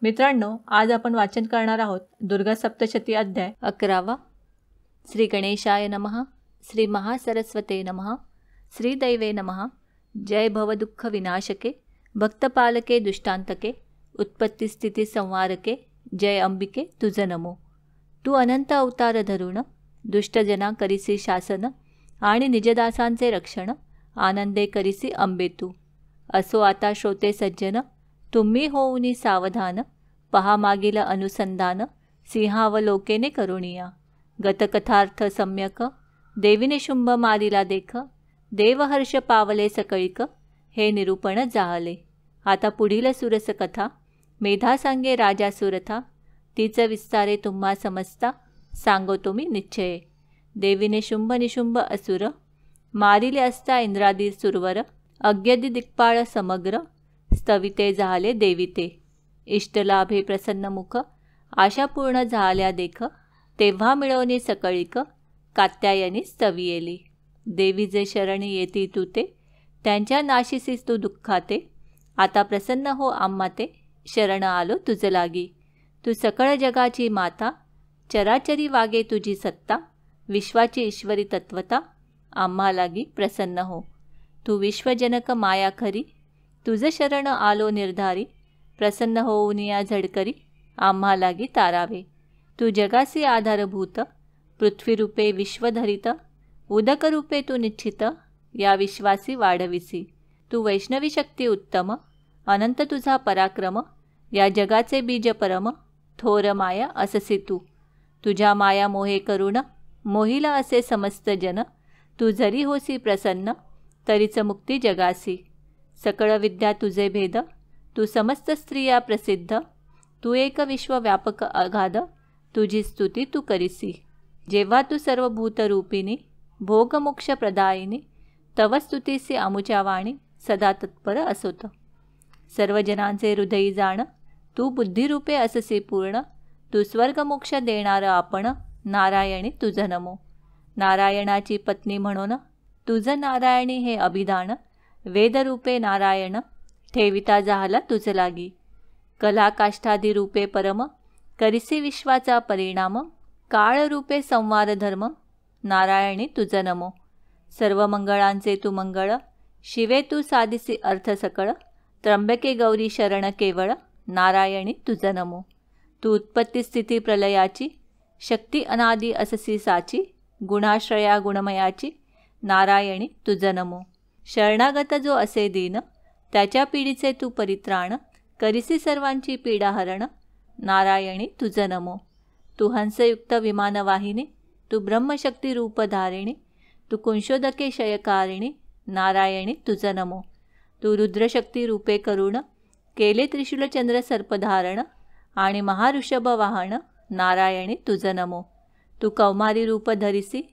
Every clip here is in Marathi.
मित्रांनो, आज आपण वाचन करणार आहोत दुर्गा सप्तशती अध्याय 11वा। श्री गणेशाय नमः, श्री महासरस्वते नमः, श्री दैवे नमः। जय भवदुःख विनाशके, भक्तपालके दुष्टांतके, उत्पत्ती स्थिती संवारके, जय अंबिके तुझ नमो। तू अनंत अवतार धरून दुष्टजना करिसी शासन आणि निजदासांचे रक्षण, आनंदे करिसी अंबे तू। असो आता श्रोते सज्जन, तुम्ही होऊनी सावधान, पहा मागील अनुसंधान, सिंहावलोकेने करुणिया। गतकथार्थ सम्यक, देवीने शुंभ मारिला देख, देवहर्ष पावले सकळिक, हे निरूपण जाहले। आता पुढील सुरस कथा, मेधा सांगे राजा सुरथा, तीच विस्तारे तुम्हा समजता, सांगो तुम्ही निश्चये। देवीने शुंभ निशुंभ असुर, मारिले असता इंद्रादी सुरवर, अज्ञदी दिक्पाळ समग्र, स्तविते झाले देविते। इष्टलाभे प्रसन्न मुख, आशा पूर्ण झाल्या देख, तेव्हा मिळवणे सकळिक, कात्यायनी स्तवियेली। देवी जे शरणी येती तू ते, त्यांच्या नाशिसीस तू दुःखाते, आता प्रसन्न हो आम्हा ते, शरण आलो तुझ लागी। तू सकळ जगाची माता, चराचरी वागे तुझी सत्ता, विश्वाची ईश्वरी तत्वता, आम्हा लागी प्रसन्न हो। तू विश्वजनक माया खरी, तुझ शरण आलो निर्धारी, प्रसन्न होऊन या झडकरी, आम्हा लागी तारावे। तू जगासी आधारभूत, पृथ्वीरूपे विश्वधरित, उदकरूपे तू निश्चित, या विश्वासी वाढविसी। तू वैष्णवी शक्ती उत्तम, अनंत तुझा पराक्रम, या जगाचे बीज परम, थोर माया अससी तू। तुझ्या माया मोहे करुण, मोहिला असे समस्त जन, तू जरी होसी प्रसन्न, तरीच मुक्ती जगासी। सकळ विद्या तुझे भेद, तू समस्त स्त्रिया प्रसिद्ध, तू एक विश्वव्यापक अगाध, तुझी स्तुती तू करिसी। जेव्हा तू सर्वभूतरूपिणी, भोगमोक्ष प्रदायिनी, तव स्तुतीसी अमुच्या वाणी, सदा तत्पर असोत। सर्वजनांचे हृदयी जाण, तू बुद्धिरूपे अससी पूर्ण, तू स्वर्गमोक्ष देणार आपण, नारायणी तुझ नमो। नारायणाची पत्नी म्हणून, तुझ नारायणी हे अभिधान, वेदरूपे नारायण, ठेविता झाला तुझ लागी। कला काष्ठादी रूपे परम, करिसी विश्वाचा परिणाम, काळरूपे संवार धर्म, नारायणी तुझ नमो। सर्व मंगळांचे तू मंगळ, शिवे तू साधिसी अर्थ सकळ, त्र्यंबके गौरी शरण केवळ, नारायणी तुझ नमो। तू उत्पत्ती स्थिती प्रलयाची, शक्ती अनादी अससी साची, गुणाश्रया गुणमयाची, नारायणी तुझ नमो। शरणागत जो असे दीन, त्याच्या पीडीचे तू परित्राण, करिसी सर्वांची पीडा हरण, नारायणी तुझ नमो। तू हंसयुक्त विमानवाहिनी, तू ब्रह्मशक्ती रूपधारिणी, तू कुंशोदके शयकारिणी, नारायणी तुझ नमो। तू रुद्रशक्ती रूपे करुण, केले त्रिशूलचंद्र सर्पधारण, आणि महाऋषभ वाहन, नारायणी तुझ नमो। तू कौमारी रूप धरिसी,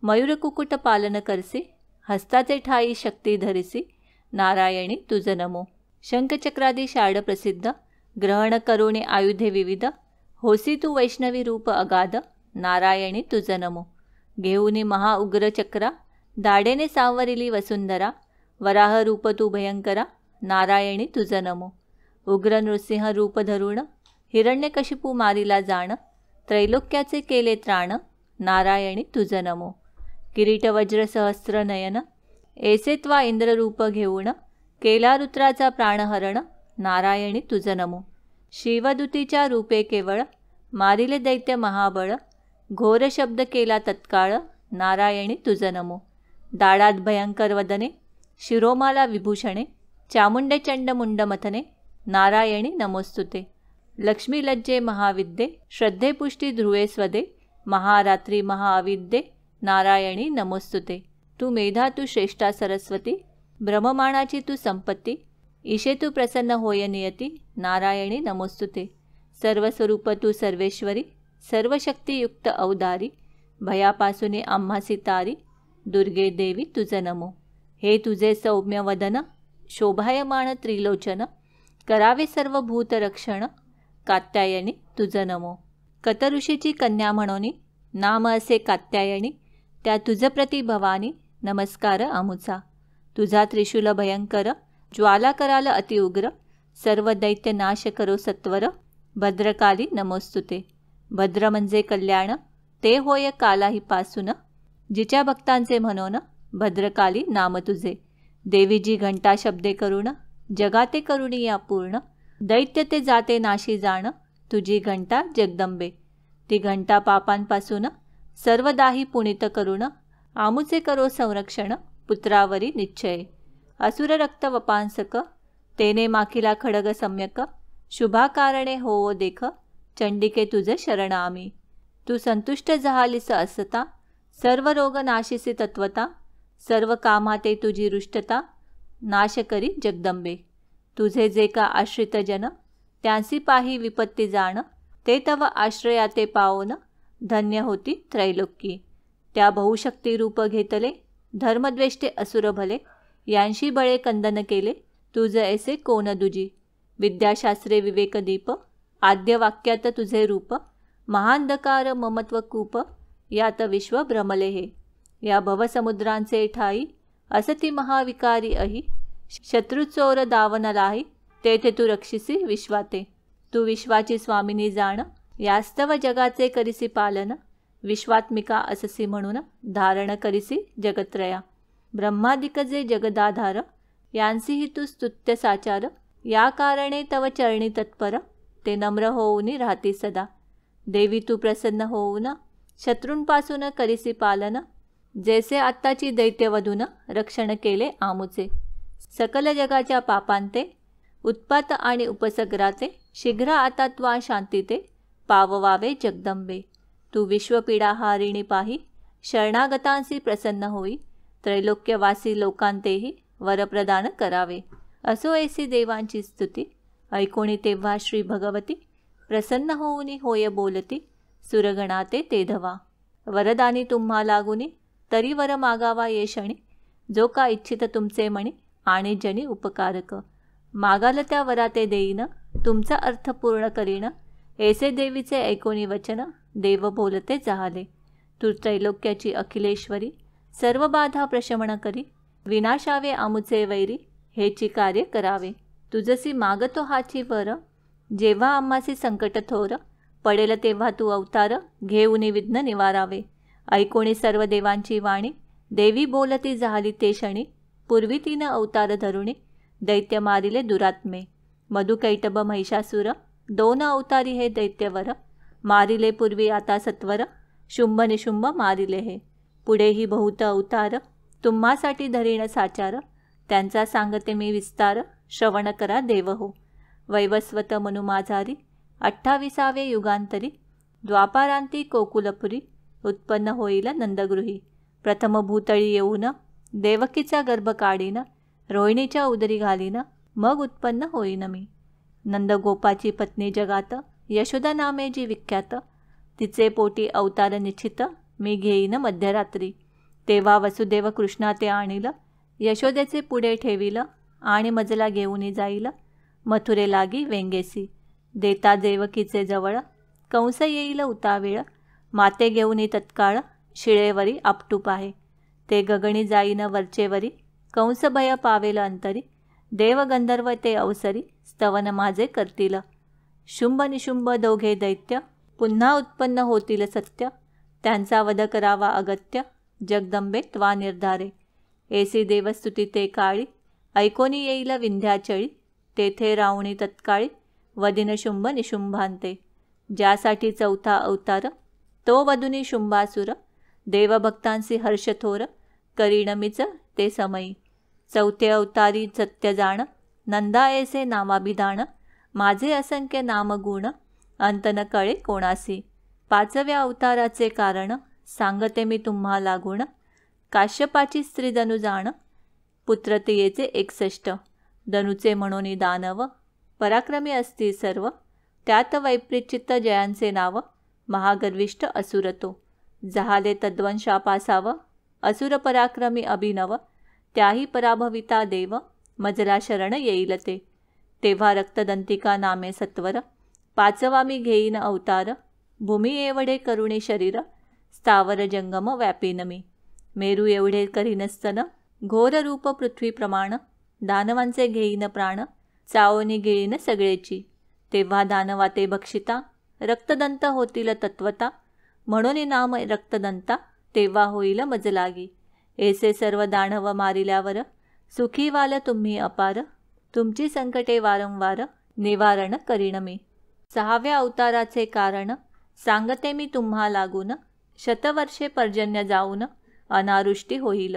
मयूरकुकुट पालन करसी, हस्ताचे ठाई शक्ती धरिसी, नारायणी तुझ नमो। शंखचक्रादी शार्ड प्रसिद्ध, ग्रहण करुणे आयुधे विविध, होसी तू वैष्णवी रूप अगाध, नारायणी तुझ नमो। घेऊनी महाउग्र चक्रा, दाडेने सावरिली वसुंधरा, वराह रूप तू भयंकरा, नारायणी तुझ नमो। उग्र नृसिंह रूप धरुण, हिरण्यकशिपू मारिला जाण, त्रैलोक्याचे केले त्राण, नारायणी तुझ नमो। किरीट वज्र सहस्र नयन, ऐसे त्वा इंद्ररूप घेऊन, केला रुद्राचा प्राणहरण, नारायणी तुझ नमो। शिवदूतीच्या रूपे केवळ, मारिले दैत्य महाबळ, घोर शब्द केला तत्काळ, नारायणी तुझ नमो। दाडात भयंकर वदने, शिरोमाला विभूषणे, चामुंडे चंड मुंडमथने, नारायणी नमोस्तुते। लक्ष्मी लज्जे महाविद्ये, श्रद्धेपुष्टी ध्रुवे स्वदे, महारात्री महाअविद्ये, नारायणी नमोस्तुते। तू मेधा तू श्रेष्ठा सरस्वती, ब्रह्ममाणाची तू संपत्ती, ईशे तू प्रसन्न होय नियती, नारायणी नमोस्तुते। सर्वस्वरूप तू सर्वेश्वरी, सर्वशक्तियुक्त अवतारी, भयापासून आम्हासी तारी, दुर्गे देवी तुझ नमो। हे तुझे सौम्य वदन, शोभायमान त्रिलोचन, करावे सर्व भूतरक्षण, कात्यायनी तुझ नमो। कतऋषीची कन्या म्हणोनी, नाम असे कात्यायनी, त्या तुझ प्रति भवानी, नमस्कार आमुचा। तुझा त्रिशूल भयंकर, ज्वाला कराल अतिउग्र, सर्व दैत्य नाश करो सत्वर, भद्रकाली नमोस्तुते. भद्र म्हणजे कल्याण, ते होय कालाही पासून. जिच्या भक्तांचे म्हणून भद्रकाली नाम तुझे. देवीजी घंटा शब्दे करुण, जगाते करुणी या पूर्ण. दैत्य ते जाते नाशी जाण, तुझी घंटा जगदंबे. ती घंटा पापांपासून सर्वदाही पुनित करुण. आमुचे करो संरक्षण, पुत्रावरी निश्चय. असुर रक्त वपांसक, तेने माखिला खडग सम्यक. शुभा कारणे होवो देख, चंडिके तुझे शरण आम्ही. तू संतुष्ट झालीस असता, सर्व रोग नाशिसी तत्वता. सर्व कामाते तुझी रुष्टता, नाश करी जगदंबे. तुझे जे का आश्रित जन, त्यांसी पाही विपत्ती जाण. ते तव आश्रयाते पावोन, धन्य होती त्रैलोक्यी. त्या बहुशक्ती रूप घेतले, धर्मद्वेष्टे असुर भले. यांशी बळे कंदन केले, तुझ ऐसे कोण दुजी. विद्याशास्त्रे विवेकदीप, आद्य वाक्यात तुझे रूप. महांधकार ममत्व कूप, यात विश्व भ्रमले हे. या भवसमुद्रांचे ठाई, असती महाविकारी अही. शत्रुचोर दावनलाही, तेथे तू रक्षिसी विश्वाते. तू विश्वाची स्वामिनी जाण, यास्तव जगाचे करिसी पालन. विश्वात्मिका अससी म्हणून, धारण करिसी जगत्रया. ब्रह्मादिक जे जगदाधार, यांसीही तू स्तुत्य साचार. या कारणे तव चरणी तत्पर, ते नम्र होऊनी राहती सदा. देवी तू प्रसन्न होऊन, शत्रूंपासून करिसी पालन. जैसे आत्ताची दैत्यवधून, रक्षण केले आमुचे. सकल जगाच्या पापांते, उत्पात आणि उपसग्राते. शीघ्र आता त्वा शांतीते, पाववावे जगदंबे. तू विश्वपीडा हारिणी पाही, शरणागतांसी प्रसन्न होई. त्रैलोक्यवासी लोकांतेही, वरप्रदान करावे. असो ऐसी देवांची स्तुती, ऐकोणी तेव्हा श्री भगवती. प्रसन्न होऊनी होय बोलती, सुरगणाते ते धवा. वरदानी तुम्हा लागुनी, तरी वर मागावा ये क्षणी. जो का इच्छित तुमचे मणी, आणि जनी उपकारक. मागाल त्या वराते देईन, तुमचा अर्थ पूर्ण करीन. ऐसे देवीचे ऐकोनी वचन, देव बोलते जाहले. तू त्रैलोक्याची अखिलेश्वरी, सर्व बाधा प्रशमन करी. विनाशावे आमुचे वैरी, हेची कार्य करावे. तुझसी मागतो हाची वर, जेव्हा आम्हासी संकट थोर. पडेल तेव्हा तू अवतार, घेऊनी विघ्न निवारावे. ऐकोणी सर्व देवांची वाणी, देवी बोलती झाली ते क्षणी. पूर्वी तिनं अवतार धरुणी, दैत्य मारिले दुरात्मे. मधुकैटभ महिषासुर, दोन अवतारी हे दैत्यवर. मारिले पूर्वी आता सत्वर, शुंभ निशुंभ मारिले हे. पुढेही बहुत अवतार, तुम्हासाठी धरीण साचार. त्यांचा सांगते मी विस्तार, श्रवण करा देव हो. वैवस्वत मनुमाझारी, 28व्या युगांतरी. द्वापारांती कोकुलपुरी, उत्पन्न होईल नंदगृही. प्रथम भूतळी येऊन, देवकीचा गर्भ काढीन. रोहिणीच्या उदरी घालीन, मग उत्पन्न होईन मी. नंदगोपाची पत्नी जगात, यशोदा नामे जी विख्यात. तिचे पोटी अवतार निश्चित, मी घेईन मध्यरात्री. तेव्हा वसुदेव कृष्णा ते आणील, यशोदेचे पुढे ठेवील. आणि मजला घेऊनी जाईल, मथुरे लागी वेंगेसी. देता देवकीचे जवळ, कंस येईल उतावेळ. माते घेऊनी तत्काळ, शिळेवरी आपटूप आहे. ते गगणी जाईन वरचेवरी, कंस भय पावेल अंतरी. देव गंधर्व ते अवसरी, स्तवन माझे करतील. शुंभ निशुंभ दोघे दैत्य, पुन्हा उत्पन्न होतील सत्य. त्यांचा वध करावा अगत्य, जगदंबे त्वा निर्धारे. ऐसी देवस्तुती ते काळी, ऐकोनी येईल विंध्याचळी. तेथे रावणी तत्काळी, वदिन शुंभ निशुंभांते. ज्यासाठी चौथा अवतार, तो वधुनी शुंभासुर. देवभक्तांसी हर्षथोर, करीणमीच ते समयी. चौथे अवतारी सत्य जाण, नंदा ऐसे नामाभिधान. माझे असंख्य नामगुण, अंत न कळे कोणासी. 5व्या अवताराचे कारण, सांगते मी तुम्हा लागून. काश्यपाची स्त्री धनु जाण, पुत्रतियेचे 61. धनुचे म्हणोनी दानव, पराक्रमी असती सर्व. त्यात वैपरीचित्त जयांचे नाव, महागर्विष्ठ असुर तो. जहाले तद्वंशापासाव, असुर पराक्रमी अभिनव. त्याही पराभविता देव, मजला शरण येईल ते. तेव्हा रक्तदंतिका नामे सत्वर, 5वा मी घेईन अवतार. भूमी एवढे करुणे शरीर, स्थावर जंगम व्यापीन मी. मेरू एवढे करीन स्तन, घोर रूप पृथ्वी प्रमाण. दानवांचे घेईन प्राण, चावणी गिळीन सगळेची. तेव्हा दानवा ते भक्षिता, रक्तदंत होतील तत्वता, म्हणून नाम रक्तदंता, तेव्हा होईल मज लागी. ऐसे सर्व दानव मारिल्यावर, सुखी वाल तुम्ही अपार, तुमची संकटे वारंवार, निवारण करीन मी. 6व्या अवताराचे कारण, सांगते मी तुम्हा लागून, शतवर्षे पर्जन्य जाऊन, अनावृष्टी होईल.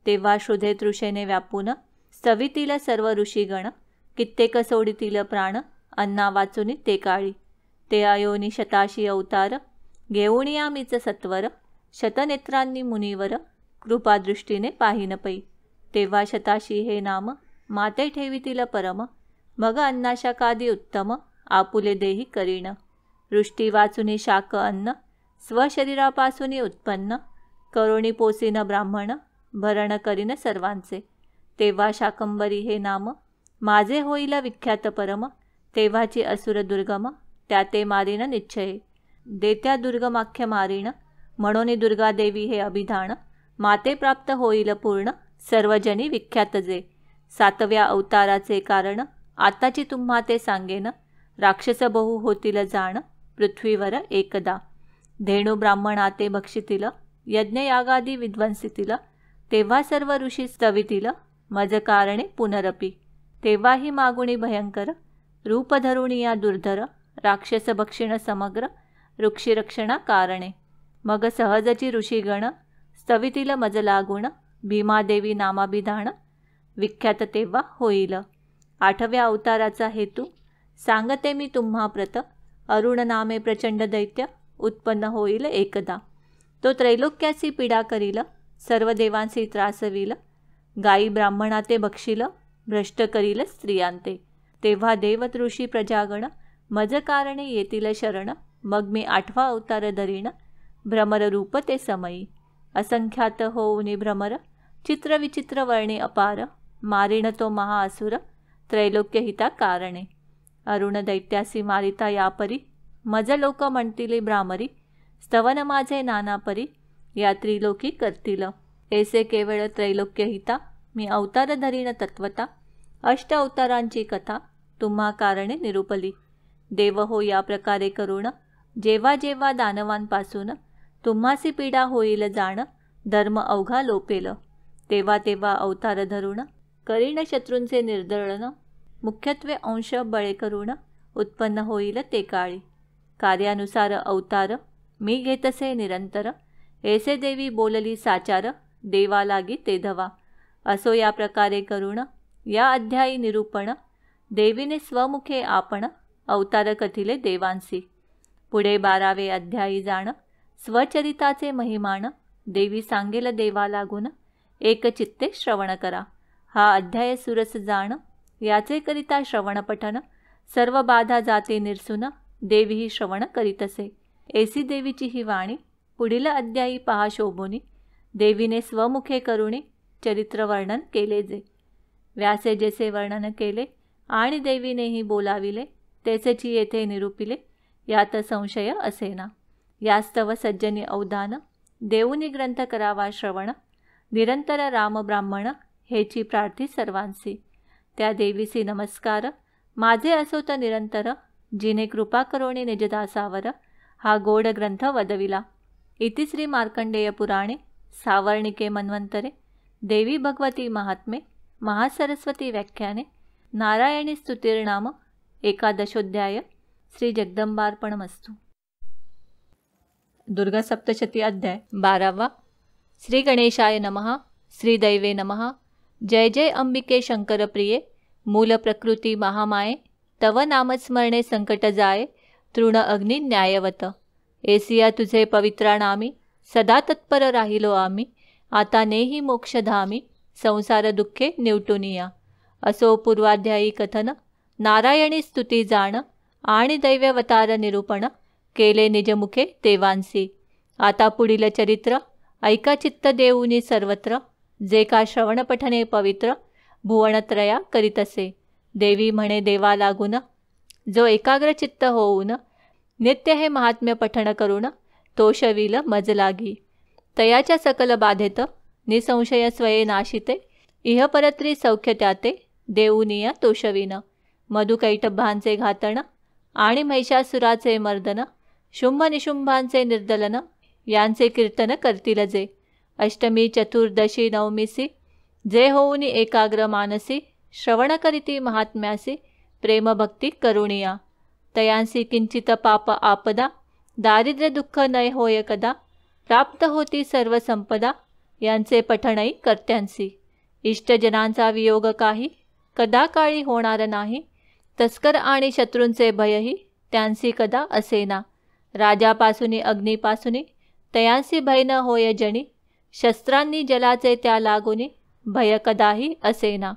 तेव्हा श्रुधे तृषेने व्यापून, स्तवितील सर्व ऋषीगण, कित्येक सोडितील प्राण, अन्ना वाचुनी ते काळी. ते अयोनी शताशी अवतार, घेऊन या मीच सत्वर, शतनेत्रांनी मुनीवर, कृपादृष्टीने पाहिन पै. तेव्हा शताशी हे नाम, माते ठेवितील परम, मग अन्नाशाकादी उत्तम, आपुले देही करीन. वृष्टी वाचुनी शाक अन्न, स्वशरीरापासून उत्पन्न, करोणी पोसीन ब्राह्मण, भरण करीन सर्वांचे. तेव्हा शाकंबरी हे नाम, माझे होईल विख्यात परम, तेव्हाची असुर दुर्गम, त्या ते मारीन निश्चये. देत्या दुर्गमाख्य मारीन, म्हणून दुर्गादेवी हे अभिधान, माते प्राप्त होईल पूर्ण, सर्वजनी विख्यात जे. 7व्या अवताराचे कारण, आताची तुम्हा ते सांगेन, राक्षस बहु होतील जाण, पृथ्वीवर एकदा. धेणू ब्राह्मणाते भक्षितील, यज्ञयागादी विध्वंसितील, तेव्हा सर्व ऋषी स्तवितील, मज कारणे पुनरपी. तेव्हाही मागुणी भयंकर, रूप धरुणी या दुर्धर, राक्षस भक्षिण समग्र, वृक्षिरक्षणा कारणे. मग सहजची ऋषीगण, स्तवितील मज लागुण, भीमादेवी नामाभिधान, विख्यात तेव्हा होईल. 8व्या अवताराचा हेतू, सांगते मी तुम्हा प्रत, अरुण नामे प्रचंड दैत्य, उत्पन्न होईल एकदा. तो त्रैलोक्याची पीडा करील, सर्व देवांसी त्रासवील, गायी ब्राह्मणाते भक्षील, भ्रष्ट करील स्त्रियांते. तेव्हा देवत ऋषी प्रजागण, मज कारणे येतील शरण, मग मी 8वा अवतार धरीण, भ्रमर रूप ते समयी. असंख्यात होऊनी भ्रमर, चित्रविचित्र वर्णे अपार, मारीण तो महाअसुर, त्रैलोक्यहिता कारणे. अरुण दैत्यासी मारिता यापरी, मज लोक म्हणतील भ्रामरी, स्तवन माझे नानापरी, या त्रिलोकी करतील. ऐसे केवळ त्रैलोक्यहिता, मी अवतार धरीण तत्वता, 8 अवतारांची कथा, तुम्हा कारणे निरूपली. देव हो या प्रकारे करुण, जेव्हा जेव्हा दानवांपासून, तुम्हासी पीडा होईल जाण, धर्म अवघा लोपेल. तेव्हा तेव्हा अवतार धरुण, करीण शत्रूंचे निर्दळन, मुख्यत्वे अंश बळे करुण, उत्पन्न होईल ते काळी. कार्यानुसार अवतार, मी घेतसे निरंतर, ऐसे देवी बोलली साचार, देवा लागी ते धवा. असो या प्रकारे करुण, या अध्यायी निरूपण, देवीने स्वमुखे आपण, अवतार कथिले देवांसी. पुढे 12वे अध्यायी जाण, स्वचरिताचे महिमान, देवी सांगेल देवा लागून, एक चित्ते श्रवण करा. हा अध्याय सुरस जाण, याचे करिता श्रवण पठन, सर्व बाधा जाते निरसून, देवीही श्रवण करीतसे. ऐसी देवीची ही वाणी, पुढील अध्यायी पहा शोभोनी, देवीने स्वमुखे करुणी, चरित्र वर्णन केले जे. व्यासे जैसे वर्णन केले, आणि देवीनेही बोलाविले, तेचेची येथे निरूपिले, यात संशय असेना. यास्तव सज्जनी अवधान, देऊनी ग्रंथ करावा श्रवण, निरंतर राम ब्राह्मण, हेची प्रार्थी सर्वांसी. त्या देवीसी नमस्कार, माझे असोत निरंतर, जिने कृपा करोणी निजदासावर, हा गोड ग्रंथ वदविला. इति श्री मार्कंडेय पुराणे सावर्णिके मन्वंतरे देवी भगवती महात्मे महासरस्वती व्याख्याने नारायणी स्तुतिर्नाम 11ोऽध्याय. श्री जगदंबार्पणमस्तु. दुर्गा सप्तशती अध्याय 12वा. श्री गणेशाय नमः. श्री दैवे नमः. जय जय अंबिके शंकर प्रिये, मूल प्रकृती महामाये, तव नामस्मरणे संकट जाये, तृण अग्नि न्यायवत. एसिया तुझे पवित्रा नामी, सदा तत्पर राहिलो आम्ही, आता नेही मोक्षधामी, संसार दुःखे निवटुनिया. असो पूर्वाध्यायी कथन, नारायणी स्तुती जाण, आणि दैव्यवतार निरूपण, केले निजमुखे देवांसी. आता पुढील चरित्र ऐका चित्त देऊनी सर्वत्र, जे का श्रवणपठने पवित्र, भुवनत्रया करीतसे. देवी म्हणे देवा लागून, जो एकाग्र चित्त होऊन, नित्य हे महात्म्य पठण करून, तोषविल मज लागी. तयाच्या सकल बाधेत, निसंशय स्वये नाशिते, इहपरत्री सौख्य त्याते, देऊनिया तोषविन. मधुकैटभांचे घातण, आणि महिषासुराचे मर्दन, शुंभ निशुंभांचे निर्दलन, यांचे कीर्तन करतील जे. अष्टमी चतुर्दशी नवमीसी जे होऊन एकाग्र मानसी, श्रवण करीती महात्म्यासी, प्रेमभक्ती करुणिया. तयांसी किंचित पाप आपदा, दारिद्र्य दुःख नय होय कदा, प्राप्त होती सर्व संपदा, यांचे पठणही कर्त्यांसी. इष्टजनांचा वियोग काही, कदा काळी होणार नाही, तस्कर आणि शत्रूंचे भयही त्यांसी कदा असेना. राजापासुनी अग्नीपासुनी तयांसी भय न होय जणी, शस्त्रांनी जलाचे त्या लागुनी, भय कदाही असेना.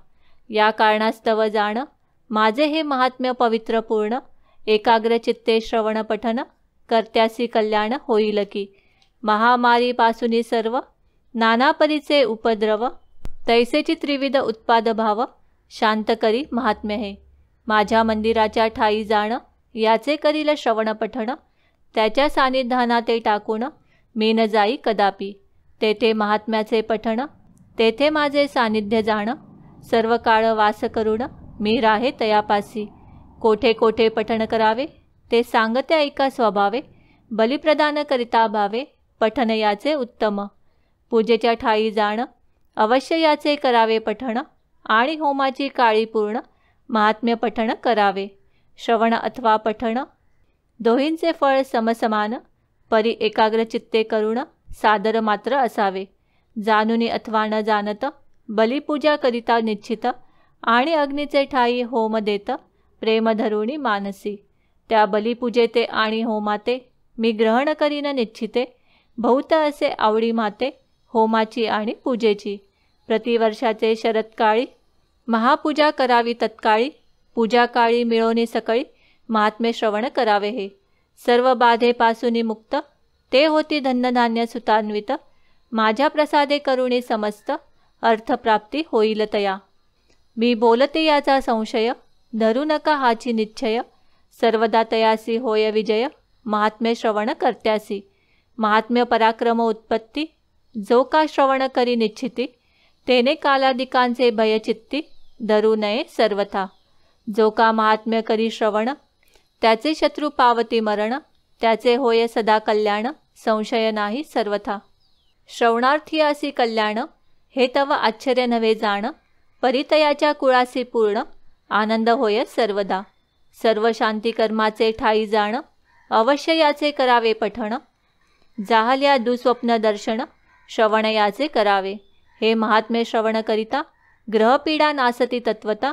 या कारणास्तव जाण माझे हे महात्म्य पवित्र पूर्ण, एकाग्र चित्ते श्रवण पठन, कर्त्यासी कल्याण होईल की. महामारीपासुनी सर्व नाना परीचे उपद्रव, तैसेची त्रिविध उत्पाद भाव, शांत करी महात्म्य हे. माझ्या मंदिराच्या ठाई जाण याचे करील श्रवण पठण, त्याच्या सानिध्याना ते टाकून मी न जाई कदापि. तेथे महात्म्याचे पठण, तेथे माझे सानिध्य जाण, सर्व काळ वास करून मी राहे तयापासी. कोठे कोठे पठण करावे ते सांगते ऐका स्वभावे, बलिप्रदान करिता भावे, पठण याचे उत्तम. पूजेच्या ठाई जाण अवश्य याचे करावे पठण, आणि होमाची काळी पूर्ण महात्म्य पठण करावे. श्रवण अथवा पठण दोहींचे फळ समसमान, परी एकाग्र चित्ते करुण सादर मात्र असावे. जाणुनी अथवा न जाणत बलिपूजा करिता निश्चित, आणि अग्नीचे ठाई होम देत प्रेम धरुणी मानसी. त्या बलिपूजेते आणि होमाते मी ग्रहण करीन निश्चिते, बहुत असे आवडी माते होमाची आणि पूजेची. प्रतिवर्षाचे शरत्काळी महापूजा करावी तत्काळी, पूजा काळी मिळवणे सकळी महात्म्य श्रवण करावे हे. सर्व बाधेपासून मुक्त ते होती धन्यधान्य सुतान्वित, माझ्या प्रसादे करुणे समस्त अर्थप्राप्ती होईल तया. मी बोलते याचा संशय, धरू नका हाची निश्चय, सर्वदा तयासी होय विजय, महात्म्य श्रवण कर्त्यासी. महात्म्य पराक्रम उत्पत्ती, जो का श्रवण करी निश्चिती, तेने कालादिकांचे भयचित्ती, धरू नये सर्वथा. जो का महात्म्य करी श्रवण, त्याचे शत्रू पावती मरण, त्याचे होय सदा कल्याण, संशय नाही सर्वथा. श्रवणार्थी असी कल्याण, हे तव आश्चर्य नव्हे जाण, परितयाच्या कुळासी पूर्ण, आनंद होय सर्वदा. सर्व शांतिकर्माचे ठाई जाण, अवश्य याचे करावे पठण, जाहल्या दुस्वप्न दर्शन, श्रवण याचे करावे. हे महात्म्य श्रवण करिता ग्रहपीडा नासती तत्वता,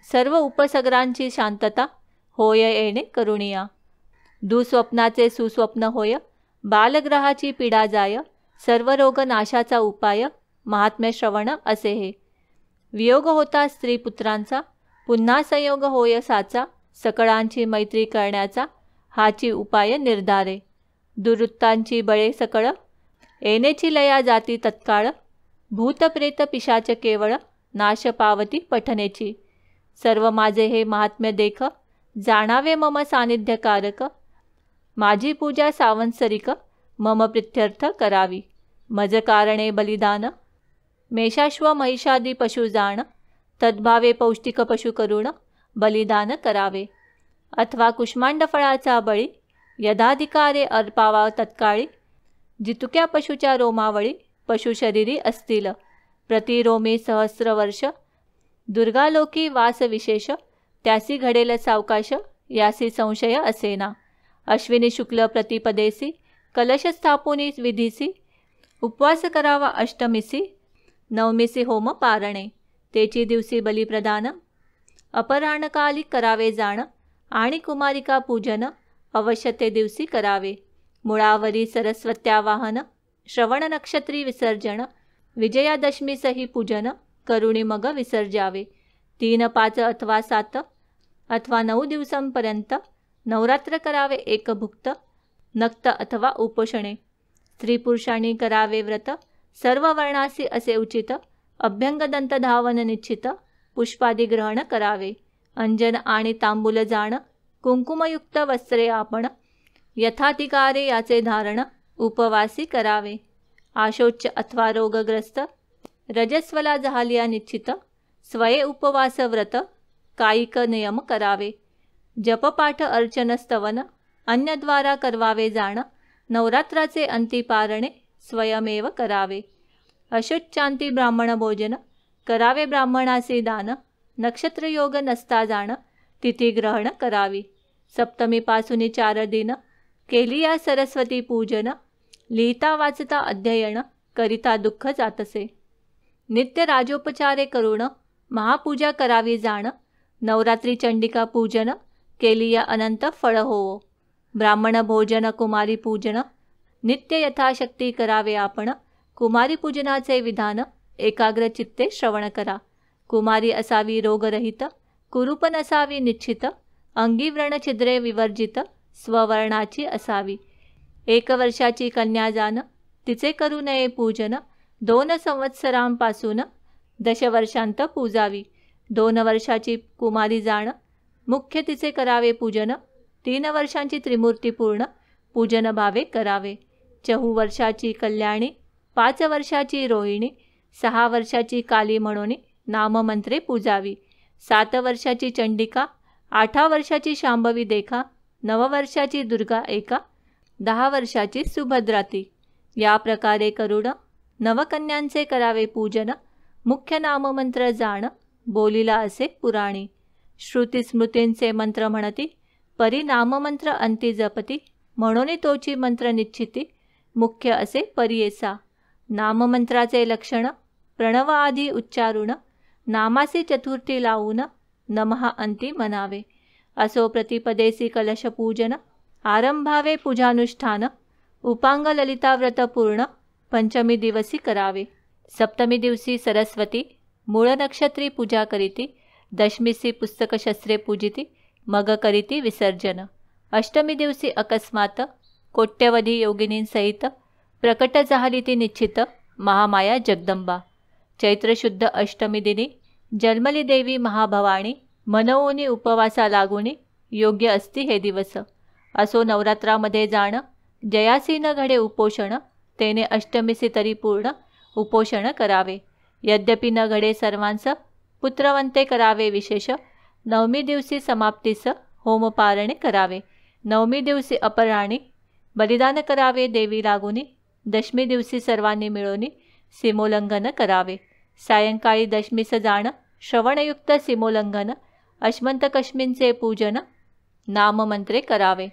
सर्व उपसगरांची शांतता होय येणे करुणिया. दुस्वप्नाचे सुस्वप्न होय, बालग्रहाची पीडा जाय, सर्व रोग नाशाचा उपाय, महात्म्य श्रवण असे हे. वियोग होता स्त्री पुत्रांचा, पुन्हा संयोग होय साचा, सकळांची मैत्री करण्याचा, हाची उपाय निर्धारे. दुर्वृत्तांची बळे सकळ, येनेची लया जाती तत्काळ, भूतप्रेत पिशाच केवळ, नाश पावती पठनेची. सर्व माझे हे महात्म्य देख, जाणावे मम सानिध्यकारक, माझी पूजा सावंसरिक, मम प्रित्यर्थ करावी. मज कारणे बलिदान, मेषाश्व महिषादी पशु जाण, तद्भावे पौष्टिक पशु करुण बलिदान करावे. अथवा कुष्मांड फळाचा बळी, यदाधिकारे अर्पावा तत्काळी, जितुक्या पशुच्या रोमावळी पशु शरीरी असतील, प्रतिरोमी सहस्र वर्ष, दुर्गालोकी वास विशेष, त्यासी घडेल सावकाश, यासी संशय असेना. अश्विनी शुक्ल प्रतिपदेसी, कलश स्थापुनी विधीसी, उपवास करावा अष्टमीसी, नवमीसी होम पारणे, तेची दिवसी बलिप्रदान, अपराह्नकाली करावे जाण, आणि कुमारिका पूजन अवश्य ते दिवसी करावे. मुळावरी सरस्वत्यावाहन, श्रवण नक्षत्री विसर्जन, विजयादशमीसही पूजन, करुणी मग विसर्जावे. 3, 5 अथवा 7 अथवा 9 दिवसांपर्यंत नवरात्र करावे एक भुक्त, नक्त अथवा उपोषणे. स्त्री पुरुषांनी करावे व्रत, सर्व वर्णासी असे उचित, अभ्यंगदंत धावन निश्चित, पुष्पादी ग्रहण करावे. अंजन आणि तांबूल जाण, कुंकुमयुक्त वस्त्रे आपण, यथाधिकारे याचे धारण, उपवासी करावे. आशोच्च अथवा रोगग्रस्त, रजस्वला झालिया निश्चित, स्वये उपवास व्रत, कायिक नियम करावे. जपपाठ अर्चन स्तवन अन्यद्वारा करवावे जाण, नवरात्राचे अंती पारणे स्वयमेव करावे. अशुच्चांती ब्राह्मण भोजन, करावे ब्राह्मणासी दान, नक्षत्रयोग नसता जाण, तिथी ग्रहण करावी. सप्तमीपासून 4 दिन केलिया सरस्वती पूजन, लिहिता वाचता अध्ययन, करिता दुःख जातसे. नित्य राजोपचारे करुण महापूजा करावी जाण, नवरात्री चंडिका पूजन केलिया अनंत फळ होवो. ब्राह्मण भोजन कुमारी पूजन नित्य यथाशक्ती करावे आपण, कुमारी पूजनाचे विधान एकाग्र चित्ते श्रवण करा. कुमारी असावी रोगरहित, कुरूप नसावी निश्चित, अंगी व्रणछिद्रे विवर्जित, स्ववर्णाची असावी. 1 वर्षाची कन्या जाण, तिचे करू नये पूजन, 2 संवत्सरांपासून 10 वर्षांत पूजावी. 2 वर्षाची कुमारी जाण, मुख्य तिचे करावे पूजन, 3 वर्षांची त्रिमूर्ती पूर्ण पूजन भावे करावे. 4 वर्षाची कल्याणी, 5 वर्षाची रोहिणी, 6 वर्षाची काली म्हणून नाममंत्रे पूजावी. 7 वर्षाची चंडिका, 8 वर्षाची शांभवी देखा, 9 वर्षाची दुर्गा एका, 10 वर्षाची सुभद्राती. या प्रकारे करुण नवकन्यांचे करावे पूजन, मुख्य नाममंत्र जाण, बोलिला असे पुराणी. श्रुती स्मृतींचे मंत्र म्हणती, परी नाममंत्र अंती जपती, म्हणून तोची मंत्र निश्चिती, मुख्य असे परियेसा. नाममंत्राचे लक्षण, प्रणव आधी उच्चारुण, नामासी चतुर्थी लावून नमः अंती म्हणावे. असो प्रतिपदेसी कलश पूजन, आरंभावे पूजानुष्ठान, उपांग ललिता व्रत पूर्ण, पंचमी दिवसी करावे. सप्तमी दिवशी सरस्वती मूळ नक्षत्री पूजा करीती, दशमीसी पुस्तक शस्त्रे पूजिती, मग करीती विसर्जन. अष्टमी दिवशी अकस्मात कोट्यवधी योगिनींसहित प्रकट झाली ती निश्चित महामाया जगदंबा. चैत्र शुद्ध अष्टमी दिनी जन्मली देवी महाभवानी, मनवोनी उपवासा लागुनी योग्य असती हे दिवस. असो नवरात्रामध्ये जाण, जयासी न घडे उपोषण, तेने अष्टमीसी तरी पूर्ण उपोषण करावे. यद्यपि न घडे सर्वांस पुत्रवंते करावे विशेष, नवमी दिवशी समाप्तीस होमपारणे करावे. नवमी दिवशी अपराणी बलिदान करावे देवी लागुनी, दशमी दिवशी सर्वांनी मिळून सीमोल्लंघन करावे. सायंकाळी दशमीस जाण, श्रवणयुक्त सीमोल्लंघन, अश्मंत कश्मींचे पूजन, नाममंत्रे करावे.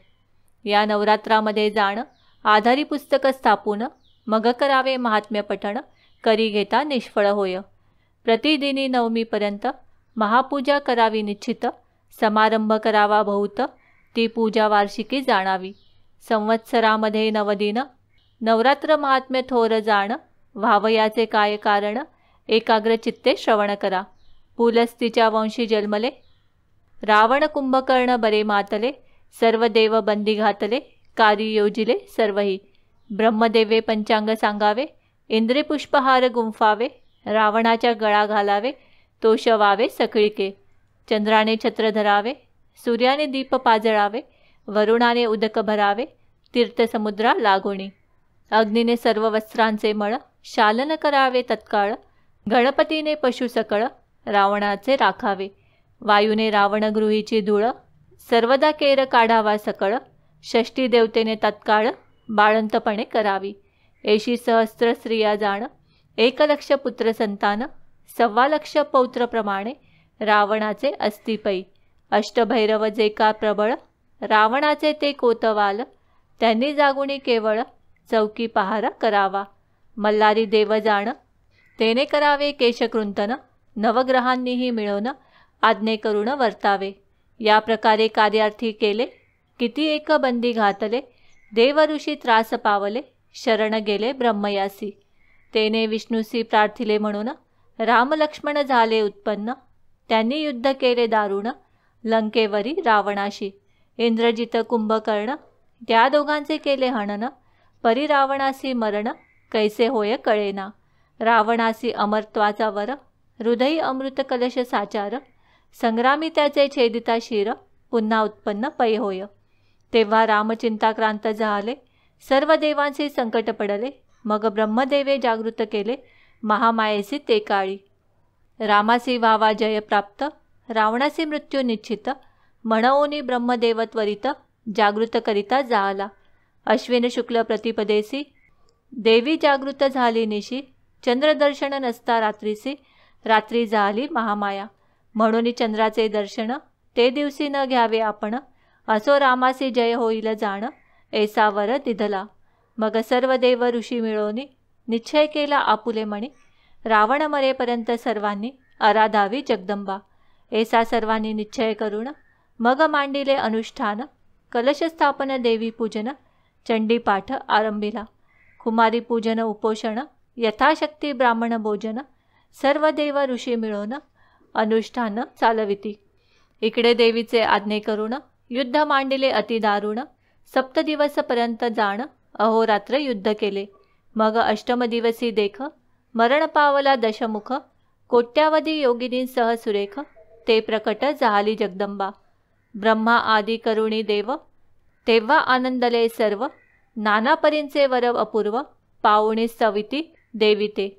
या नवरात्रामध्ये जाण, आधारी पुस्तक स्थापून मग करावे महात्म्य पठण, करी घेता निष्फळ होय. प्रतिदिनी नवमीपर्यंत महापूजा करावी निश्चित, समारंभ करावा बहुत, ती पूजा वार्षिकी जाणावी. संवत्सरामध्ये 9 दिन नवरात्र महात्म्य थोर जाण, व्हावयाचे काय कारण एकाग्र चित्ते श्रवण करा. पुलस्तीच्या वंशी जन्मले, रावण कुंभकर्ण बरे मातले, सर्व देव बंदी घातले, कार्य योजिले सर्वही. ब्रह्मदेवे पंचांग सांगावे, इंद्रे पुष्पहार गुंफावे, रावणाच्या गळा घालावे, तो शवावे सखळीके. चंद्राने छत्र धरावे, सूर्याने दीप पाजळावे, वरुणाने उदक भरावे, तीर्थसमुद्रा लागोणी. अग्नीने सर्व वस्त्रांचे मळ शालन करावे तत्काळ, गणपतीने पशु सकळ रावणाचे राखावे. वायूने रावणगृहीची धूळ सर्वदा केर काढावा सकळ, षष्टी देवतेने तत्काळ बाळंतपणे करावी. 80 सहस्त्र स्त्रिया जाण, 1 लक्ष पुत्र संतान, 1.25 लक्ष पौत्र प्रमाणे रावणाचे अस्तिपै. अष्टभैरव जे का प्रबळ, रावणाचे ते कोतवाल, त्यांनी जागुणी केवळ चौकी पहारा करावा. मल्हारी देव जाण, तेने करावे केशकृंतन, नवग्रहांनीही मिळवून आज्ञे करून वर्तावे. या प्रकारे कार्यार्थी केले, किती एक बंदी घातले, देव ऋषी त्रास पावले, शरण गेले ब्रह्मयासी. तेने विष्णूसी प्रार्थिले म्हणून राम लक्ष्मण झाले उत्पन्न, त्यांनी युद्ध केले दारुण लंकेवरी रावणाशी. इंद्रजित कुंभकर्ण त्या दोघांचे केले हनन, परी रावणासी मरण कैसे होय कळेना. रावणासी अमरत्वाचा वर, हृदयी अमृत कलश साचार, संग्रामी त्याचे छेदिता शिर, पुन्हा उत्पन्न पै होय. तेव्हा रामचिंताक्रांत झाले, सर्व देवांचे संकट पडले, मग ब्रह्मदेवे जागृत केले महामायेसी ते काळी. रामासी व्हावा जय प्राप्त, रावणासी मृत्यू निश्चित, म्हणवोनी ब्रह्मदेव त्वरित जागृत करिता जाहला. अश्विन शुक्ल प्रतिपदेसी देवी जागृत झाली निशी. चंद्रदर्शन नसता रात्रीसी रात्री जाहली महामाया. म्हणून चंद्राचे दर्शन ते दिवशी न घ्यावे आपण. असो रामासी जय होईल जाण ऐसा वर दिधला. मग सर्व देव ऋषी मिळवणी निश्चय केला आपुले मणी. रावण मरेपर्यंत सर्वांनी आराधावी जगदंबा. ऐसा सर्वांनी निश्चय करून मग मांडिले अनुष्ठान. कलश स्थापन देवी पूजन चंडीपाठ आरंभिला. कुमारी पूजन उपोषण यथाशक्ती ब्राह्मण भोजन. सर्व देव ऋषी मिळवून अनुष्ठान चालविती. इकडे देवीचे आज्ञे करून युद्ध मांडिले अतिदारुण. 7 दिवसपर्यंत जाण अहोरात्र युद्ध केले. मग अष्टम दिवसी देख मरण पावला दशमुख. कोट्यावधी योगिनींसह सुरेख ते प्रकट जाहली जगदंबा. ब्रह्मा आदी करुणी देव तेव्हा आनंदले सर्व. नाना परींचे वर अपूर्व पावणी सविती देविते.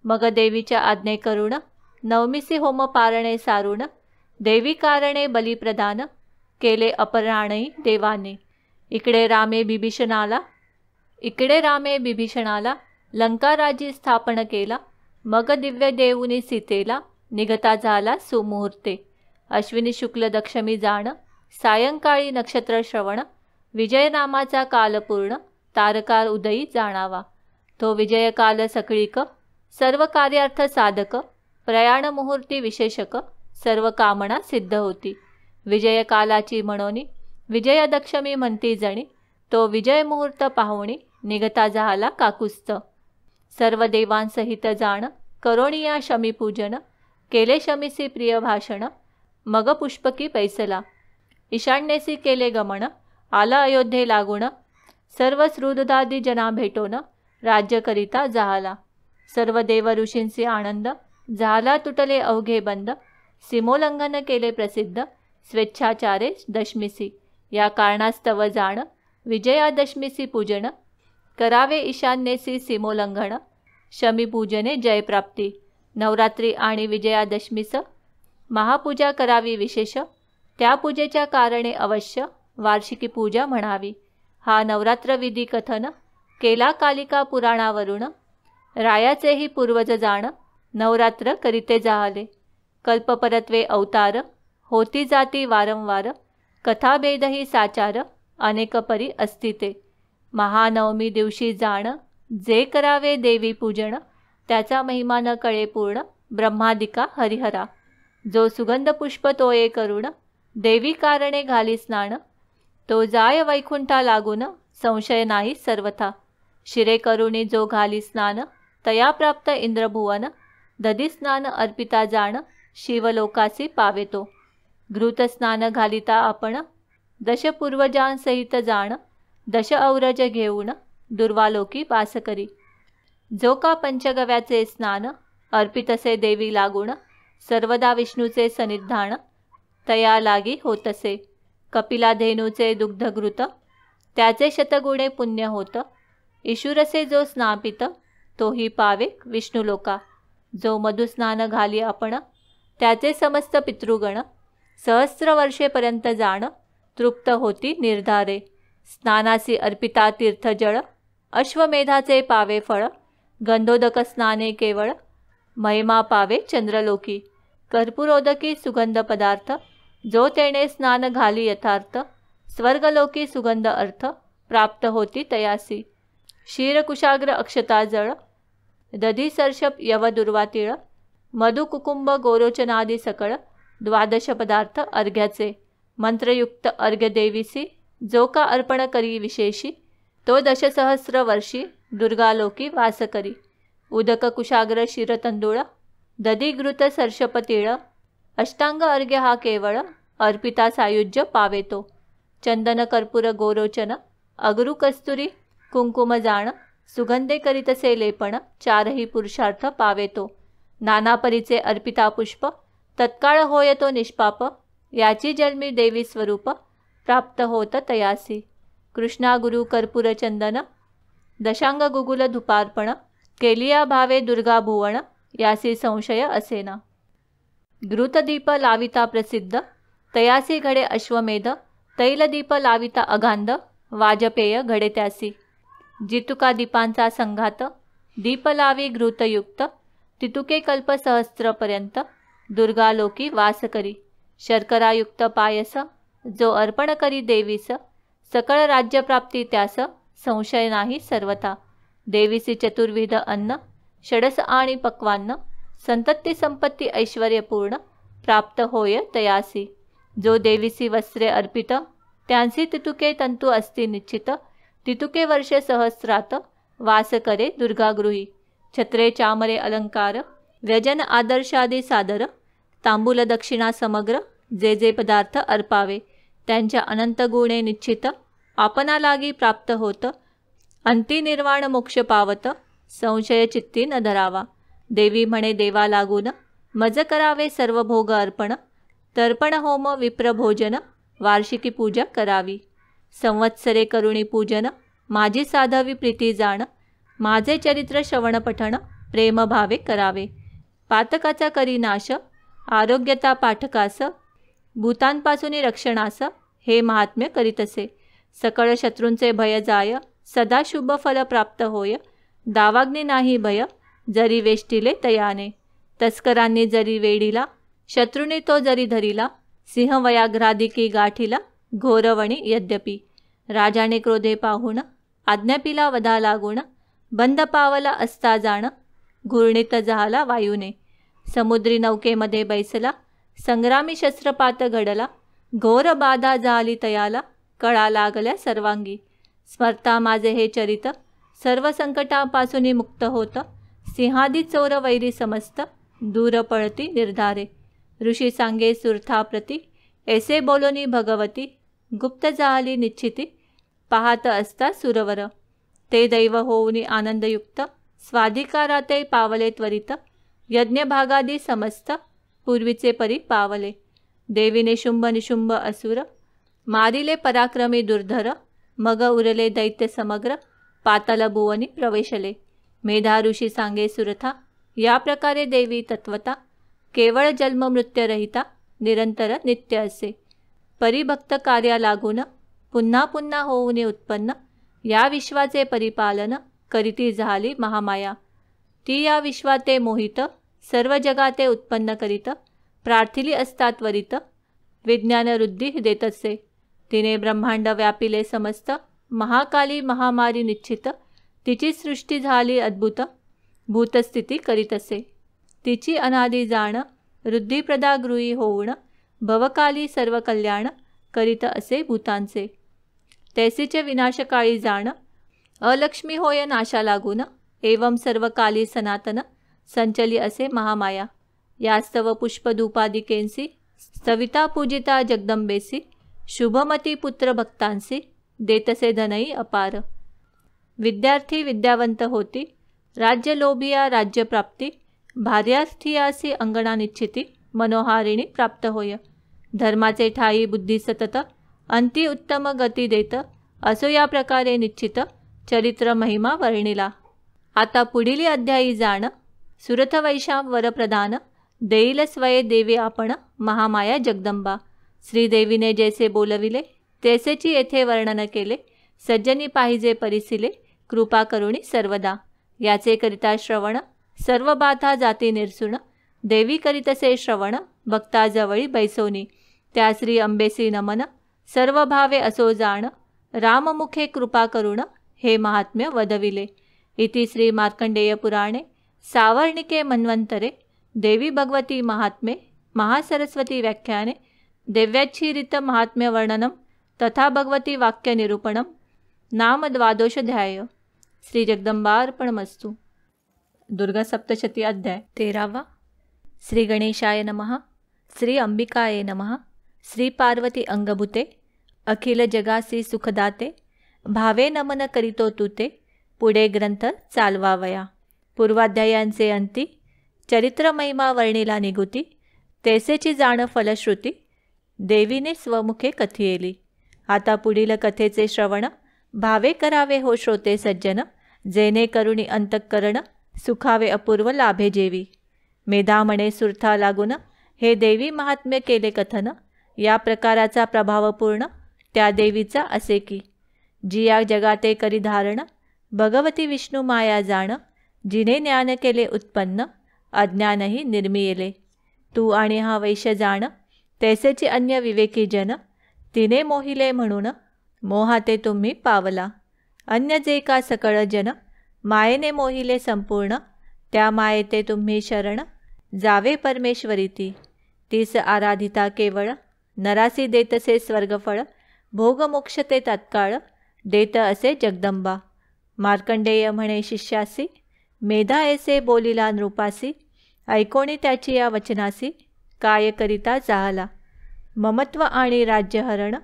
मग देवीच्या आज्ञे करून नवमीसी होम पारणे सारुण. देवी कारणे बलिप्रदान केले अपराणई देवाने. इकडे रामे बिभीषणाला लंकाराजी स्थापन केला. मग दिव्य देऊनी सीतेला निघता झाला सुमुहूर्ते. अश्विनी शुक्ल दक्षमी जाण सायंकाळी नक्षत्र श्रवण. विजय नामाचा काल पूर्ण तारकार उदयी जाणावा. तो विजय काल सकळीक सर्व कार्यार्थ साधक. प्रयाण मुहूर्ती विशेषक सर्व कामना सिद्ध होती. विजय कालाची म्हणोनी विजयदक्षमी म्हणती जणी. तो विजय मुहूर्त पाहुणी निघता झाला काकुस्त. सर्व देवांसहित जाण करोणिया शमीपूजन. केले शमीसी प्रिय भाषण मग पुष्पकी पैसला. ईशान्येसी केले गमन आला अयोध्ये लागून. सर्व श्रुददादी जना भेटोन राज्य करिता जाहला. सर्व देव ऋषींसी आनंद झाला तुटले अवघे बंद. सीमोल्लंघन केले प्रसिद्ध स्वेच्छाचारे दशमीसी. या कारणास्तव जाण विजयादशमीसी पूजन. करावे ईशान्येसी सीमोल्लंघन शमीपूजने जयप्राप्ती. नवरात्री आणि विजयादशमीस महापूजा करावी विशेष. त्या पूजेच्या कारणे अवश्य वार्षिकी पूजा म्हणावी. हा नवरात्र विधी कथन केला कालिका पुराणावरून. रायाचेही पूर्वज जाण नवरात्र करीते जाहले. कल्पपरत्वे अवतार होती जाती वारंवार. कथाभेदही साचार अनेक परी अस्तिते. महानवमी दिवशी जाण जे करावे देवी पूजन. त्याचा महिमा न कळे पूर्ण ब्रह्मादिका हरिहरा. जो सुगंध पुष्प तोये करुण देवी कारणे घाली स्नान. तो जाय वैकुंठा लागून संशय नाही सर्वथा. शिरे करुणी जो घाली स्नान तया प्राप्त इंद्रभुवन. दधी स्नान अर्पिता जाण शिवलोकासी पावेतो. घृत स्नान घालिता आपण दशपूर्वजांसहित जाण. दश औरज घेऊन दुर्वालोकी वास करी. जो का पंचगव्याचे स्नान अर्पितसे देवी लागून. सर्वदा विष्णूचे सन्निधान तया लागी होतसे. कपिला धेनूचे दुग्धघृत त्याचे शतगुणे पुण्य होत. ईशुरसे जो स्नापित तोही पावे विष्णुलोका. जो मधुस्नान घाली आपण त्याचे समस्त पितृगण. सहस्र वर्षेपर्यंत जाण तृप्त होती निर्धारे. स्नानासी अर्पिता तीर्थजळ अश्वमेधाचे पावे फळ. गंधोदक स्नाने केवळ महिमा पावे चंद्रलोकी. कर्पूरोदकी सुगंध पदार्थ जो तेणे स्नान घाली यथार्थ. स्वर्गलोकी सुगंध अर्थ प्राप्त होती तयासी. क्षीरकुशाग्र अक्षता जळ दधी सर्षप यव दुर्वातिळ. मधु कुकुंभ गोरोचनादी सकळ 12 पदार्थ अर्घ्याचे. मंत्रयुक्त अर्घ्य देवीसी जो का अर्पण करी विशेषी. तो 10,000 वर्षी दुर्गालोकी वास करी. उदक कुशाग्र शिरतंदुळ दधी घृत सर्षप तिळ. अष्टांग अर्घ्य हा केवळ अर्पिता सायुज्य पावेतो. चंदन कर्पूर गोरोचन अगरू कस्तुरी कुंकुम जाण. सुगंधे करीतसे लेपण 4ही पुरुषार्थ पावेतो. नाना परीचे अर्पिता पुष्प तत्काळ होय तो निष्पाप. याची जन्मी देवी स्वरूप प्राप्त होत तयासी. कृष्णा गुरु कर्पूर चंदन दशांग गुगुल धुपार्पण. केलिया भावे दुर्गा भुवन यासी संशय असेना. घृतदीप लाविता प्रसिद्ध तयासी घडे अश्वमेध, तैलदीप लाविता अगांध, वाजपेय घडे त्यासी. जितुका दीपांचा संघात, दीप लावी घृतयुक्त, तितुके कल्प सहस्त्रपर्यंत, दुर्गालोकी वास करी. शर्करायुक्त पायस, जो अर्पण करी देवीस, सकळ राज्यप्राप्ती त्यास, संशय नाही सर्वथा. देवीसी चतुर्विध अन्न, षडस आणि पक्वान्न, संतती संपत्ती ऐश्वर्यपूर्ण, प्राप्त होय तयासी. जो देवीसी वस्त्रे अर्पित, त्यांसी तितुके तंतू असती निश्चित, तितुके वर्ष सहस्रात, वास करे दुर्गागृही. छत्रे चामरे अलंकार, व्यजन आदर्शादी सादर, तांबूल दक्षिणा समग्र, जे जे पदार्थ अर्पावे, त्यांच्या अनंत गुणे निश्चित, आपणा लागी प्राप्त होत, अंती निर्वाण मोक्ष पावत, संशय चित्ती न धरावा. देवी म्हणे देवा लागून, मज करावे सर्व भोग अर्पण, तर्पण होम विप्रभोजन, वार्षिकी पूजा करावी. संवत्सरे करुणी पूजन, माझी साधावी प्रीती जाण, माझे चरित्र श्रवण पठण, प्रेमभावे करावे. पातकाचा करी नाश, आरोग्यता पाठकास, भूतांपासून रक्षणास, हे महात्म्य करीतसे. सकळ शत्रूंचे भय जाय, सदा शुभ फल प्राप्त होय, दावाग्नी नाही भय, जरी वेष्टिले तयाने. तस्करांनी जरी वेडीला, शत्रूने तो जरी धरिला, सिंह व्याघ्रादिकी गाठीला, घोरवणी यद्यपि. राजाने क्रोधे पाहून, आज्ञापिला वधा लागून, बंद पावला असता जाण, घूर्णित झाला वायूने. समुद्री नौकेमध्ये बैसला, संग्रामी शस्त्रपात घडला, घोर बाधा झाली तयाला, कळा लागल्या सर्वांगी. स्मरता माझे हे चरित, सर्व संकटापासून मुक्त होत, सिंहादी चोर वैरी समस्त, दूर पळती निर्धारे. ऋषी सांगे सुरथाप्रती, ऐसे बोलोनी भगवती, गुप्त झाली निश्चिती, पाहत असता सुरवर. ते दैव होऊनी आनंदयुक्त, स्वाधिकाराते पावले त्वरित, यज्ञभागादी समस्त, पूर्वीचे परी पावले. देवीने शुंभ निशुंभ असुर, मारिले पराक्रमी दुर्धर, मग उरले दैत्य समग्र, पाताल भुवनी प्रवेशले. मेधा ऋषी सांगे सुरथा, या प्रकारे देवी तत्वता, केवळ जन्म मृत्यूरहिता, निरंतर नित्य असे. परिभक्त कार्या लागून, पुन्हा पुन्हा होऊन उत्पन्न, या विश्वाचे परिपालन, करीती झाली महामाया. ती या विश्वाते मोहित, सर्व जगाते उत्पन्न करीत, प्रार्थिली असता त्वरित, विज्ञान वृद्धी देतसे. तिने ब्रह्मांड व्यापिले समस्त, महाकाली महामारी निश्चित, तिची सृष्टी झाली अद्भुत, भूतस्थिती करीतसे. तिची अनादी जाण, वृद्धिप्रदा गृही होऊन, भवकाली सर्व कल्याण, करीत असे भूतांचे. तैसीचे विनाशकाळी जाण, अलक्ष्मी होय नाशा लागून, एवं सर्व काली सनातन, संचली असे महामाया. यास्तव पुष्पधूपादिकेंसी, सविता पूजिता जगदंबेसी, शुभमती पुत्र भक्तांसी, देतसे धनई अपार. विद्यार्थी विद्यावंत होती, राज्य लोभिया राज्यप्राप्ती, भार्यार्थियासी अंगणा निश्चिती, मनोहारिणी प्राप्त होय. धर्माचे ठाई बुद्धी सतत, अंती उत्तम गती देत, असो या प्रकारे निश्चित, चरित्र महिमा वर्णिला. आता पुढील अध्यायी जाण, सुरथ वैशाम वरप्रधान, देईल स्वये देवी आपण, महामाया जगदंबा. श्रीदेवीने जैसे बोलविले, तैसेची येथे वर्णन केले. सज्जनी पाहिजे परिसिले, कृपा करुणी सर्वदा. याचे करिता श्रवण, सर्व बाधा जाती निरसुण, देवी करीतसे श्रवण, भक्ताजवळी बैसोनी. त्या श्री अंबेसी नमन, सर्व भावे असो जाण, राममुखे कृपा करुण, हे महात्म्य वदविले. इति श्री मार्कंडेय पुराणे सावर्णिके मन्वंतरे देवी भगवती महात्म्ये महासरस्वती व्याख्याने दिव्याच्छीरित महात्म्य वर्णनम तथा भगवती वाक्य निरूपणम नाम द्वादशोऽध्याय. श्री जगदंबार्पणमस्तु. दुर्गा सप्तशती अध्याय 13. श्री गणेशाय नमः. श्री अंबिकाये नमः. श्री पार्वती अंगभूते, अखिल जगासी सुखदाते, भावे नमन करीतो तुते, पुढे ग्रंथ चालवावया. पूर्वाध्यायांचे अंती, चरित्र महिमा वर्णिला निगुती, तैसेची जाण फलश्रुती, देवीने स्वमुखे कथियेली. आता पुढील कथेचे श्रवण भावे करावे हो श्रोते सज्जन, जेणे करुणी अंतःकरण सुखावे अपूर्व लाभे जेवी. मेधा म्हणे सुरथा लागून, हे देवी महात्म्य केले कथन, या प्रकाराचा प्रभावपूर्ण त्या देवीचा असे की जी या जगाते करी धारण, भगवती विष्णू माया जाण, जिने ज्ञान केले उत्पन्न, अज्ञानही निर्मियेले. तू आणि हा वैश्य जाण, तैसेची अन्य विवेकी जन, तिने मोहिले म्हणून मोहाते तुम्ही पावला. अन्य जे का सकळ जन, मायेने मोहिले संपूर्ण, त्या मायेते तुम्ही शरण, जावे परमेश्वरीती. तीस आराधिता केवळ, नरासी देतसे स्वर्गफळ, भोगमोक्ष ते तत्काळ, देत असे जगदंबा. मार्कंडेय म्हणे शिष्यासी, मेधा ऐसे बोलिला नृपासी, ऐकोणी त्याची या वचनासी, काय करिता जाहला. ममत्व आणि राज्यहरण,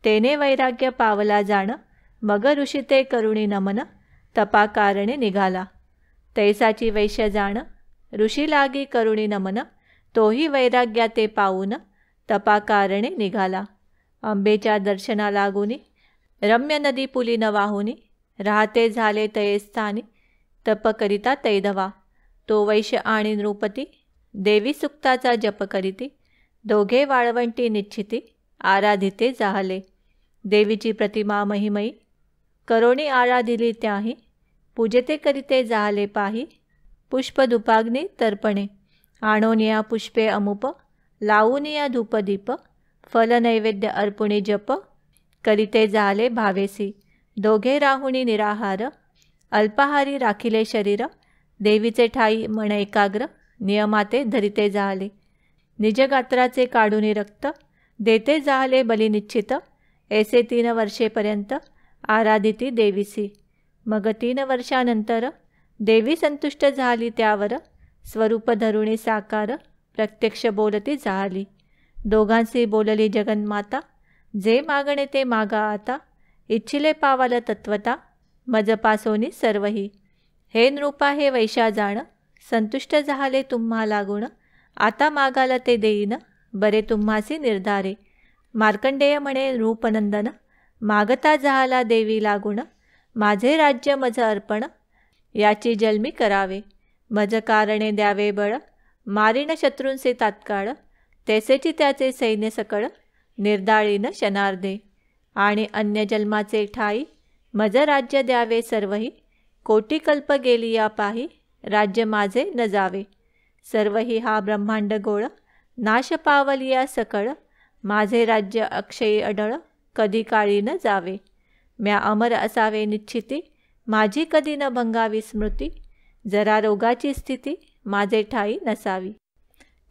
तेने वैराग्य पावला जाण, मग ऋषी ते करुणी नमन, तपा कारणे निघाला. तैसाची वैश्य जाण, ऋषी लागी करुणी नमन, तोही वैराग्या ते पाऊन, तपा कारणे निघाला. अंबेच्या दर्शना लागुनी, रम्य नदी पुलीन वाहुनी, राहते झाले तये स्थानी, तप करिता तैधवा. तो वैश्य आणि नृपती, देवी सुक्ताचा जप करीती, दोघे वाळवंटी निश्चिती, आराधिते जाहले. देवीची प्रतिमा महिमयी, करोणी आराधिली त्याही, पूजते करीते जाहले पाही. पुष्प धुपाग्नी तर्पणे, आणोनिया पुष्पे अमुप, लावूनिया धूपदीप, फल नैवेद्य अर्पुणी जप, करीते जाहले भावेसी. दोघे राहुणी निराहार, अल्पाहारी राखिले शरीर, देवीचे ठाई मन एकाग्र, नियमाते धरिते जाहले. निजगात्राचे काढुनी रक्त, देते जाहले बलिनिश्चित, ऐसे 3 वर्षेपर्यंत आराधिती देवीसी. मग 3 वर्षानंतर देवी संतुष्ट झाली त्यावर, स्वरूप धरुणी साकार, प्रत्यक्ष बोलती जाहली. दोघांशी बोलली जगन्माता, जे मागणे ते मागा आता, इच्छिले पावाल तत्वता, मजपासोनी सर्वही. हे नृपा हे वैशा जाण, संतुष्ट झाले तुम्हा लागुण, आता मागाल ते देईन, बरे तुम्हासी निर्धारे. मार्कंडेय म्हणे नृपनंदन, मागता जाहाला देवी लागुण, माझे राज्य मज अर्पण, याची जन्मी करावे. मज कारणे द्यावे बळ, मारीन शत्रूंचे तात्काळ, तैसेची त्याचे सैन्य सकळ, निर्दाळीन शनार्धे. आणि अन्य जन्माचे ठाई, मज राज्य द्यावे सर्वही, कोटी कल्प गेली या पाही, राज्य माझे न जावे. सर्वही हा ब्रह्मांड गोळ, नाश पावलिया सकळ, माझे राज्य अक्षयी अडळ, कधी काळी न जावे. म्या अमर असावे निश्चिती, माझी कधी न भंगावी स्मृती, जरा रोगाची स्थिती, माझे ठाई नसावी.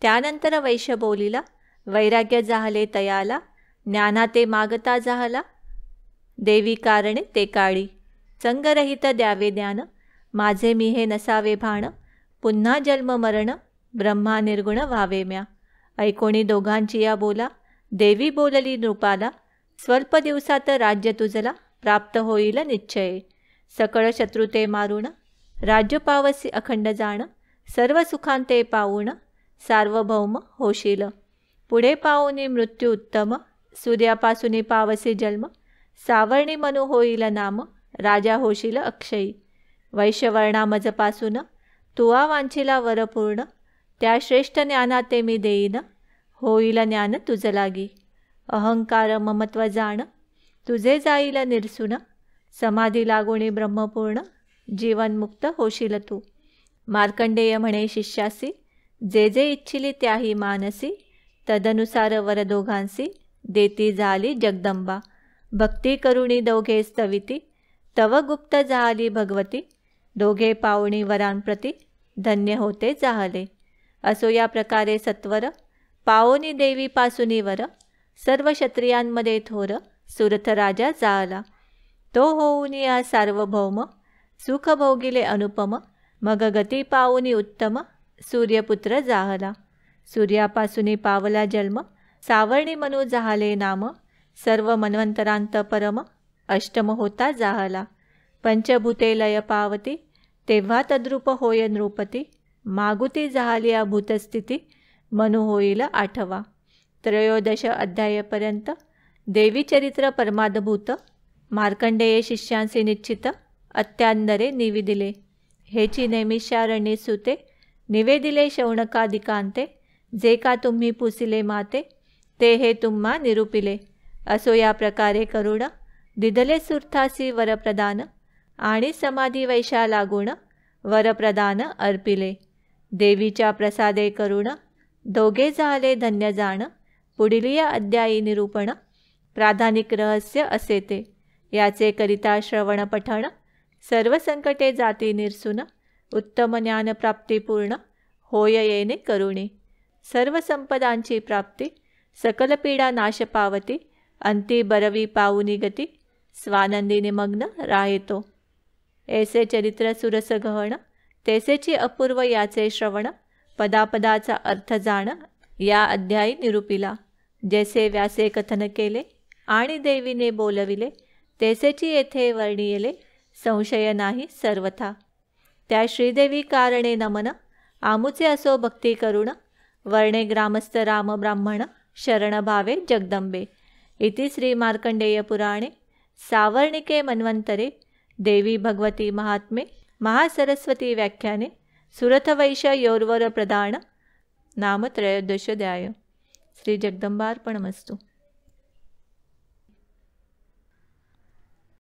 त्यानंतर वैश्य बोलिला, वैराग्य जाहले तयाला, ज्ञानाते मागता जाहला, देवी कारणे ते काळी. संगरहित द्यावे ज्ञान, माझे मी हे नसावे भाण, पुन्हा जन्म मरण, ब्रह्मा निर्गुण व्हावे म्या. ऐकोणी दोघांची या बोला, देवी बोलली नृपाला, स्वल्प दिवसात राज्य तुझला, प्राप्त होईल निश्चये. सकळ शत्रुते मारून, राज्य पावसी अखंड जाण, सर्व सुखांते पाऊण, सार्वभौम होशील. पुढे पाऊनी मृत्यू उत्तम, सूर्यापासून पावसी जन्म, सावर्णी मनु होईल नाम, राजा होशील अक्षयी. वैश्यवर्णा मजपासून, तुवा वांछिला वरपूर्ण, त्या श्रेष्ठ ज्ञानाते मी देईन, होईल ज्ञान तुझ लागी. अहंकार ममत्व जाण, तुझे जाईल निर्सुन, समाधी लागुणी ब्रह्मपूर्ण, जीवनमुक्त होशील तू. मार्कंडेय म्हणे शिष्यासी, जे जे इच्छिली त्याही मानसी, तदनुसार वर दोघांसी, देती झाली जगदंबा. भक्ती करुणी दोघे स्तविती, तव गुप्त जाहली भगवती, दोघे पावणी वरांप्रती, धन्य होते जाहले. असो या प्रकारे सत्वर, पावनी देवीपासूनी वर, सर्व क्षत्रियांमध्ये थोर, सुरथ राजा जाहला. तो होऊन या सार्वभौम, सुख भोगिले अनुपम, मग गती पाऊनी उत्तम, सूर्यपुत्र जाहला. सूर्यापासूनी पावला जन्म, सावर्णी मनु जाहले नाम, सर्व मन्वंतरांत परम, अष्टम होता जाहला. पंचभूते लय पावती, तेव्हा तद्रूप होय नृपती, मागुती जाहलिया भूतस्थिती, मनु होईल 8वा. 13 अध्यायपर्यंत देवी चरित्र परमाद्भूत. मार्कंडेय शिष्यांसी निश्चित, अत्यांदरे निविदिले. हेची नैमिषारण्ये सुते, निवेदिले शौनकादिकांते, जे का तुम्ही पुसिले माते, ते हे तुम्हा निरूपिले. असो या प्रकारे करुण दिदले सुर्थासी वरप्रदान, आणि समाधी वैशा लागून वरप्रदान अर्पिले. देवीच्या प्रसादे करुण दोघे झाले धन्य जाण, पुढील अध्यायी निरूपण. प्राधानिक रहस्य असे ते, याचे करिता श्रवण पठण. सर्व संकटे जाती निरसून, उत्तम ज्ञान प्राप्ती पूर्ण होय येणे करुणी. सर्व संपदांची प्राप्ती, सकल पीडा नाश पावती. अंती बरवी पाऊनी गती, स्वानंदी निमग्न राहेतो. ऐसे चरित्र सुरस गहन, तैसेची अपूर्व याचे श्रवण. पदापदाचा अर्थ जाण, या अध्यायी निरूपिला. जैसे व्यासे कथन केले, आणि देवीने बोलविले, तैसेची येथे वर्णियले. संशय नाही सर्वथा. त्या श्रीदेवी कारणे नमन, आमुचे असो भक्ती करुण. वर्णे ग्रामस्थ राम ब्राह्मण, शरण भावे जगदंबे. इति श्री मार्कंडेय पुराणे सावर्णिके मन्वंतरे देवी भगवती महात्मे महासरस्वती व्याख्याने सुरथवैश्य योर्वर प्रदान नाम त्रयोदशोऽध्याय. श्री जगदंबार्पणमस्तु.